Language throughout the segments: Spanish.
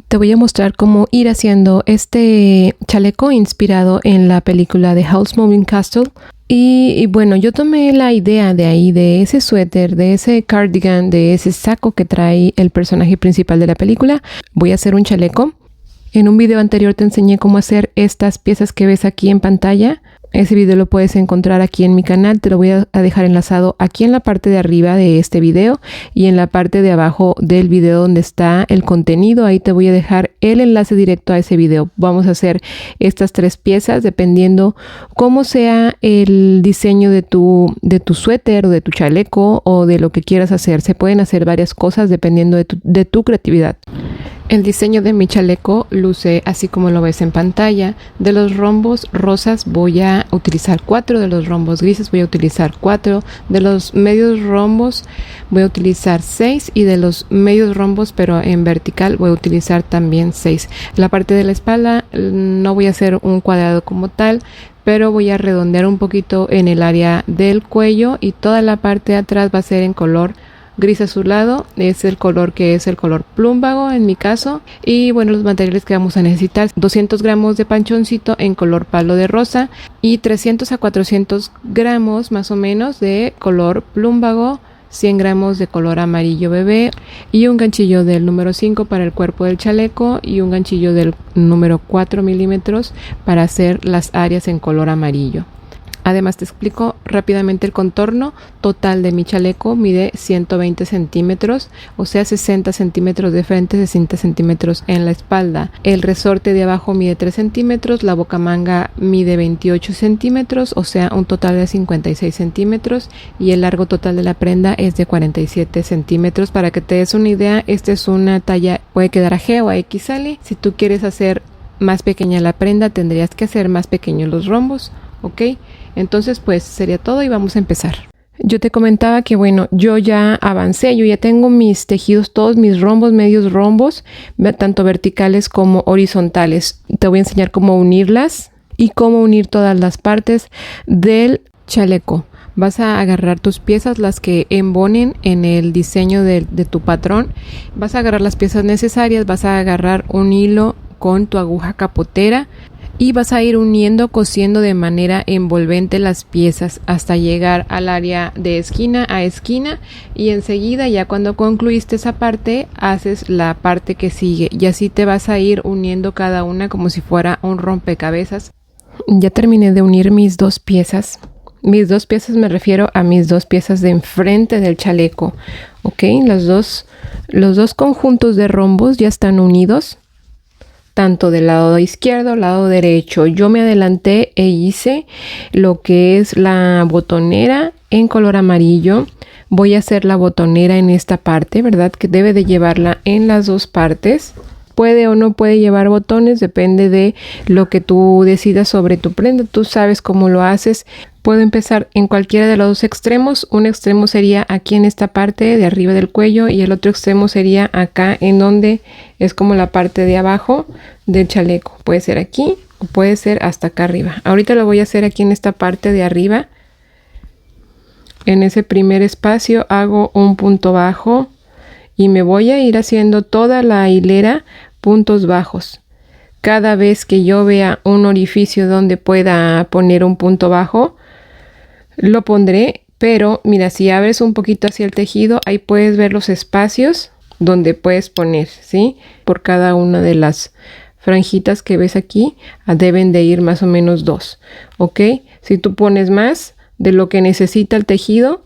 Te voy a mostrar cómo ir haciendo este chaleco inspirado en la película de Howl's Moving Castle. Y bueno, yo tomé la idea de ahí, de ese suéter, de ese cardigan, de ese saco que trae el personaje principal de la película. Voy a hacer un chaleco. En un video anterior te enseñé cómo hacer estas piezas que ves aquí en pantalla. Ese video lo puedes encontrar aquí en mi canal, te lo voy a dejar enlazado aquí en la parte de arriba de este video y en la parte de abajo del video donde está el contenido. Ahí te voy a dejar el enlace directo a ese video. Vamos a hacer estas 3 piezas dependiendo cómo sea el diseño de tu suéter o de tu chaleco o de lo que quieras hacer. Se pueden hacer varias cosas dependiendo de tu creatividad. El diseño de mi chaleco luce así como lo ves en pantalla. De los rombos rosas voy a utilizar 4, de los rombos grises voy a utilizar 4, de los medios rombos voy a utilizar 6 y de los medios rombos pero en vertical voy a utilizar también 6. La parte de la espalda no voy a hacer un cuadrado como tal, pero voy a redondear un poquito en el área del cuello y toda la parte de atrás va a ser en color gris azulado, es el color que es el color plumbago en mi caso. Y bueno, los materiales que vamos a necesitar: 200 gramos de panchoncito en color palo de rosa y 300 a 400 gramos más o menos de color plumbago, 100 gramos de color amarillo bebé y un ganchillo del número 5 para el cuerpo del chaleco y un ganchillo del número 4 milímetros para hacer las áreas en color amarillo. Además te explico rápidamente el contorno total de mi chaleco. Mide 120 centímetros, o sea 60 centímetros de frente, 60 centímetros en la espalda. El resorte de abajo mide 3 centímetros, la bocamanga mide 28 centímetros, o sea un total de 56 centímetros y el largo total de la prenda es de 47 centímetros. Para que te des una idea, esta es una talla, puede quedar a G o a XL. Si tú quieres hacer más pequeña la prenda, tendrías que hacer más pequeños los rombos. Ok, entonces pues sería todo y vamos a empezar. Yo te comentaba que bueno, yo ya avancé, yo ya tengo mis tejidos, todos mis rombos, medios rombos, tanto verticales como horizontales. Te voy a enseñar cómo unirlas y cómo unir todas las partes del chaleco. Vas a agarrar tus piezas, las que embonen en el diseño de tu patrón. Vas a agarrar las piezas necesarias, vas a agarrar un hilo con tu aguja capotera y vas a ir uniendo, cosiendo de manera envolvente las piezas hasta llegar al área de esquina a esquina, y enseguida, ya cuando concluiste esa parte, haces la parte que sigue y así te vas a ir uniendo cada una como si fuera un rompecabezas. Ya terminé de unir mis 2 piezas. Mis 2 piezas me refiero a mis 2 piezas de enfrente del chaleco. Ok, los dos conjuntos de rombos ya están unidos, tanto del lado izquierdo, lado derecho. Yo me adelanté e hice lo que es la botonera en color amarillo. Voy a hacer la botonera en esta parte, ¿verdad? Que debe de llevarla en las 2 partes. Puede o no puede llevar botones, depende de lo que tú decidas sobre tu prenda. Tú sabes cómo lo haces. Puedo empezar en cualquiera de los 2 extremos. Un extremo sería aquí en esta parte de arriba del cuello y el otro extremo sería acá en donde es como la parte de abajo del chaleco. Puede ser aquí o puede ser hasta acá arriba. Ahorita lo voy a hacer aquí en esta parte de arriba. En ese primer espacio hago un punto bajo y me voy a ir haciendo toda la hilera puntos bajos. Cada vez que yo vea un orificio donde pueda poner un punto bajo, lo pondré, pero mira, si abres un poquito hacia el tejido, ahí puedes ver los espacios donde puedes poner, ¿sí? Por cada una de las franjitas que ves aquí, deben de ir más o menos 2, ¿ok? Si tú pones más de lo que necesita el tejido,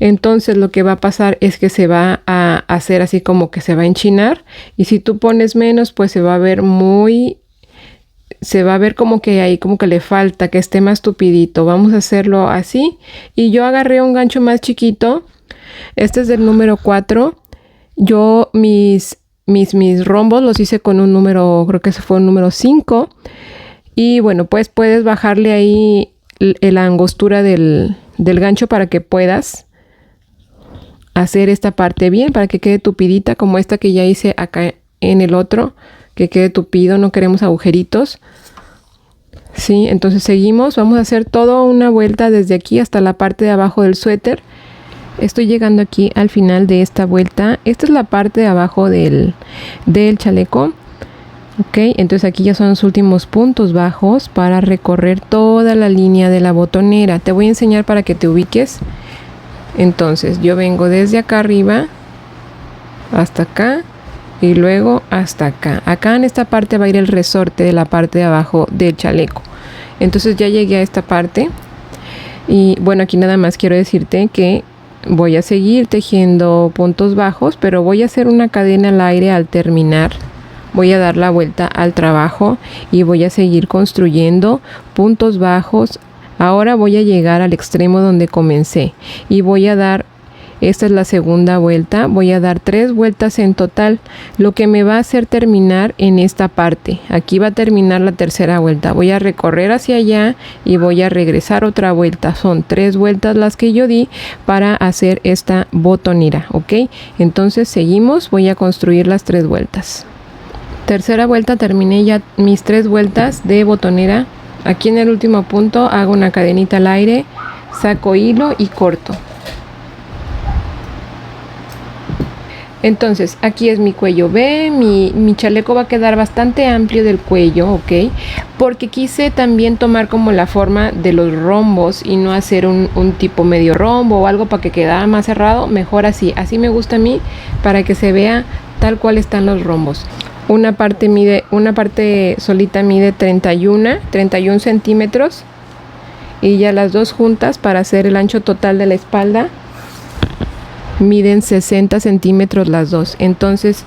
entonces lo que va a pasar es que se va a hacer así como que se va a enchinar, y si tú pones menos, pues se va a ver como que ahí como que le falta, que esté más tupidito. Vamos a hacerlo así, y yo agarré un gancho más chiquito. Este es del número 4. Yo mis rombos los hice con un número, creo que ese fue un número 5, y bueno, pues puedes bajarle ahí la angostura del gancho para que puedas hacer esta parte bien, para que quede tupidita como esta que ya hice acá en el otro, que quede tupido, no queremos agujeritos. Sí, entonces seguimos, vamos a hacer toda una vuelta desde aquí hasta la parte de abajo del suéter. Estoy llegando aquí al final de esta vuelta. Esta es la parte de abajo del chaleco. Ok, entonces aquí ya son los últimos puntos bajos para recorrer toda la línea de la botonera. Te voy a enseñar para que te ubiques. Entonces yo vengo desde acá arriba hasta acá y luego hasta acá. Acá en esta parte va a ir el resorte de la parte de abajo del chaleco. Entonces ya llegué a esta parte y bueno, aquí nada más quiero decirte que voy a seguir tejiendo puntos bajos, pero voy a hacer una cadena al aire al terminar. Voy a dar la vuelta al trabajo y voy a seguir construyendo puntos bajos. Ahora voy a llegar al extremo donde comencé y voy a dar, esta es la segunda vuelta, voy a dar 3 vueltas en total, lo que me va a hacer terminar en esta parte. Aquí va a terminar la tercera vuelta. Voy a recorrer hacia allá y voy a regresar otra vuelta. Son 3 vueltas las que yo di para hacer esta botonera, ¿ok? Entonces seguimos, voy a construir las 3 vueltas. Tercera vuelta, terminé ya mis 3 vueltas de botonera. Aquí en el último punto hago una cadenita al aire, saco hilo y corto. Entonces aquí es mi cuello B, mi chaleco va a quedar bastante amplio del cuello, ¿ok? Porque quise también tomar como la forma de los rombos y no hacer un tipo medio rombo o algo para que quedara más cerrado. Mejor así, así me gusta a mí para que se vea tal cual están los rombos. Una parte solita mide 31 centímetros y ya las dos juntas para hacer el ancho total de la espalda miden 60 centímetros las dos. Entonces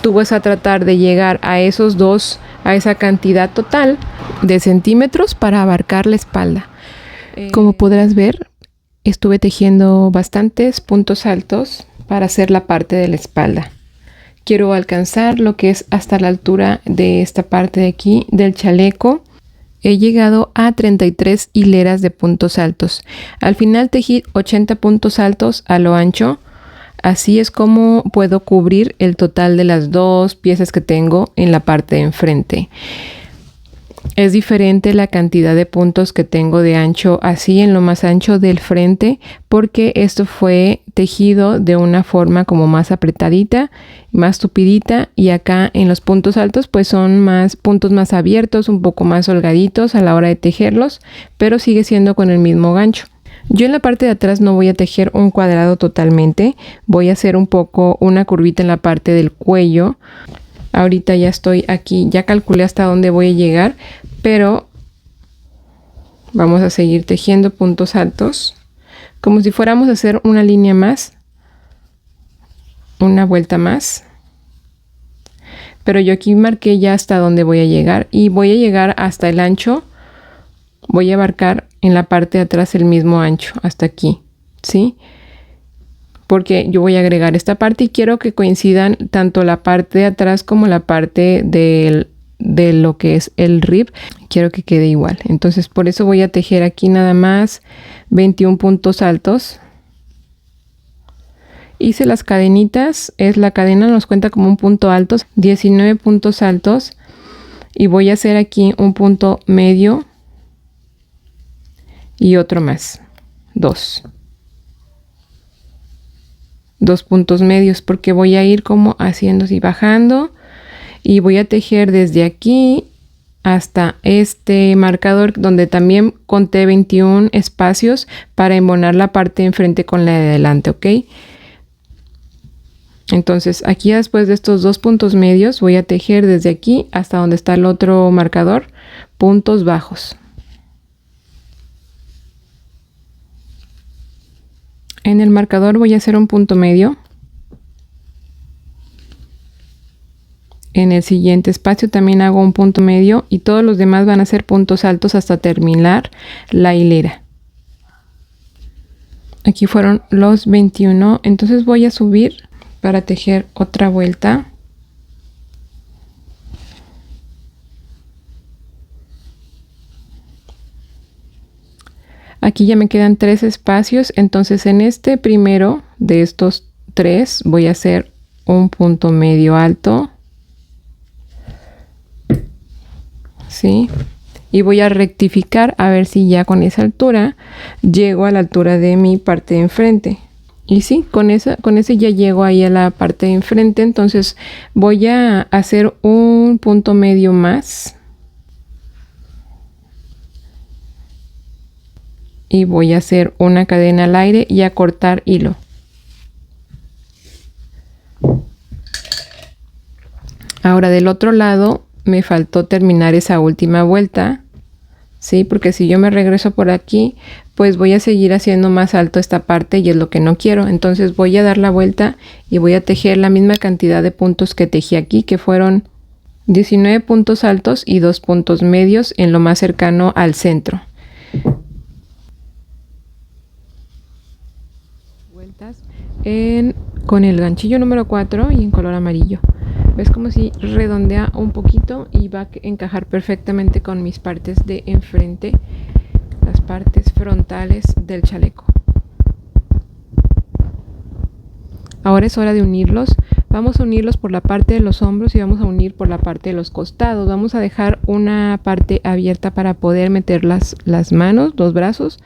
tú vas a tratar de llegar a esos dos, a esa cantidad total de centímetros para abarcar la espalda. Como podrás ver, estuve tejiendo bastantes puntos altos para hacer la parte de la espalda. Quiero alcanzar lo que es hasta la altura de esta parte de aquí del chaleco. He llegado a 33 hileras de puntos altos. Al final tejí 80 puntos altos a lo ancho. Así es como puedo cubrir el total de las 2 piezas que tengo en la parte de enfrente. Es diferente la cantidad de puntos que tengo de ancho así en lo más ancho del frente, porque esto fue tejido de una forma como más apretadita, más tupidita, y acá en los puntos altos pues son más puntos más abiertos, un poco más holgaditos a la hora de tejerlos, pero sigue siendo con el mismo gancho. Yo en la parte de atrás no voy a tejer un cuadrado totalmente, voy a hacer un poco una curvita en la parte del cuello. Ahorita ya estoy aquí, ya calculé hasta dónde voy a llegar, pero vamos a seguir tejiendo puntos altos, como si fuéramos a hacer una línea más, una vuelta más. Pero yo aquí marqué ya hasta dónde voy a llegar y voy a llegar hasta el ancho. Voy a abarcar en la parte de atrás el mismo ancho, hasta aquí, ¿sí? Porque yo voy a agregar esta parte y quiero que coincidan tanto la parte de atrás como la parte de lo que es el rib. Quiero que quede igual. Entonces por eso voy a tejer aquí nada más 21 puntos altos. Hice las cadenitas, la cadena nos cuenta como un punto alto, 19 puntos altos. Y voy a hacer aquí un punto medio y otro más, 2 puntos medios, porque voy a ir como haciendo así, bajando, y voy a tejer desde aquí hasta este marcador donde también conté 21 espacios para embonar la parte de enfrente con la de adelante, ¿ok? Entonces aquí después de estos 2 puntos medios voy a tejer desde aquí hasta donde está el otro marcador, puntos bajos. En el marcador voy a hacer un punto medio. En el siguiente espacio también hago un punto medio y todos los demás van a ser puntos altos hasta terminar la hilera. Aquí fueron los 21, entonces voy a subir para tejer otra vuelta. Aquí ya me quedan 3 espacios, entonces en este primero de estos 3 voy a hacer un punto medio alto, ¿sí? Y voy a rectificar a ver si ya con esa altura llego a la altura de mi parte de enfrente. Y sí, con ese ya llego ahí a la parte de enfrente. Entonces voy a hacer un punto medio más. Y voy a hacer una cadena al aire y a cortar hilo. Ahora del otro lado me faltó terminar esa última vuelta. Sí, porque si yo me regreso por aquí, pues voy a seguir haciendo más alto esta parte y es lo que no quiero. Entonces voy a dar la vuelta y voy a tejer la misma cantidad de puntos que tejí aquí, que fueron 19 puntos altos y 2 puntos medios en lo más cercano al centro. Vueltas con el ganchillo número 4 y en color amarillo. ¿Ves como si redondea un poquito y va a encajar perfectamente con mis partes de enfrente, las partes frontales del chaleco? Ahora es hora de unirlos. Vamos a unirlos por la parte de los hombros y vamos a unir por la parte de los costados. Vamos a dejar una parte abierta para poder meter las manos, los brazos.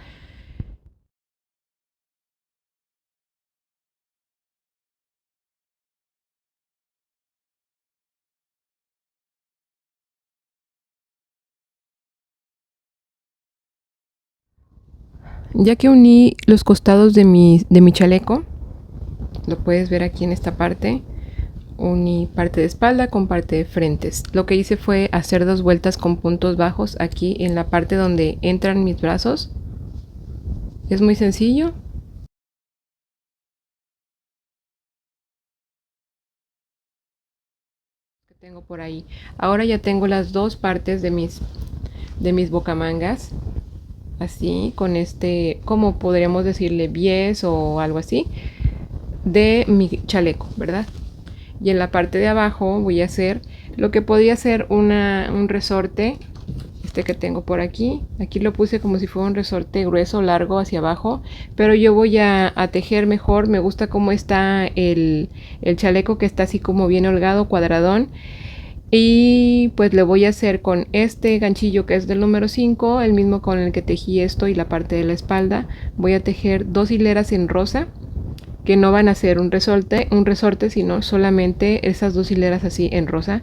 Ya que uní los costados de mi chaleco, lo puedes ver aquí en esta parte, uní parte de espalda con parte de frentes. Lo que hice fue hacer 2 vueltas con puntos bajos aquí en la parte donde entran mis brazos. Es muy sencillo. Que tengo por ahí. Ahora ya tengo las 2 partes de mis bocamangas. Así, con este, como podríamos decirle, bies o algo así, de mi chaleco, ¿verdad? Y en la parte de abajo voy a hacer lo que podría ser un resorte, este que tengo por aquí. Aquí lo puse como si fuera un resorte grueso, largo hacia abajo, pero yo voy a tejer mejor. Me gusta cómo está el chaleco, que está así como bien holgado, cuadradón. Y pues le voy a hacer con este ganchillo que es del número 5, el mismo con el que tejí esto y la parte de la espalda. Voy a tejer 2 hileras en rosa, que no van a ser un resorte, sino solamente esas 2 hileras así en rosa,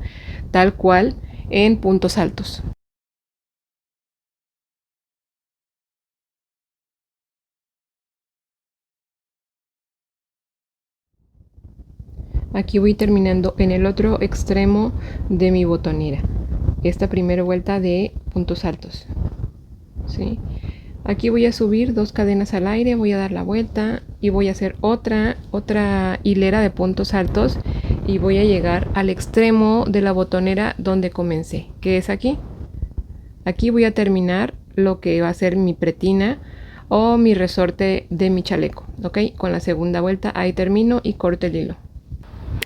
tal cual, en puntos altos. Aquí voy terminando en el otro extremo de mi botonera, esta primera vuelta de puntos altos, ¿sí? Aquí voy a subir 2 cadenas al aire, voy a dar la vuelta y voy a hacer otra hilera de puntos altos y voy a llegar al extremo de la botonera donde comencé, que es aquí. Aquí voy a terminar lo que va a ser mi pretina o mi resorte de mi chaleco, ¿ok? Con la segunda vuelta ahí termino y corto el hilo.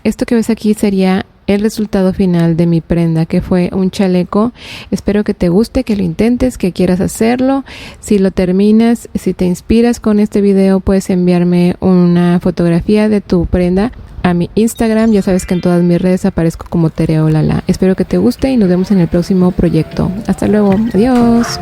Esto que ves aquí sería el resultado final de mi prenda, que fue un chaleco. Espero que te guste, que lo intentes, que quieras hacerlo. Si lo terminas, si te inspiras con este video, puedes enviarme una fotografía de tu prenda a mi Instagram. Ya sabes que en todas mis redes aparezco como Tere Olala. Espero que te guste y nos vemos en el próximo proyecto. Hasta luego. Adiós.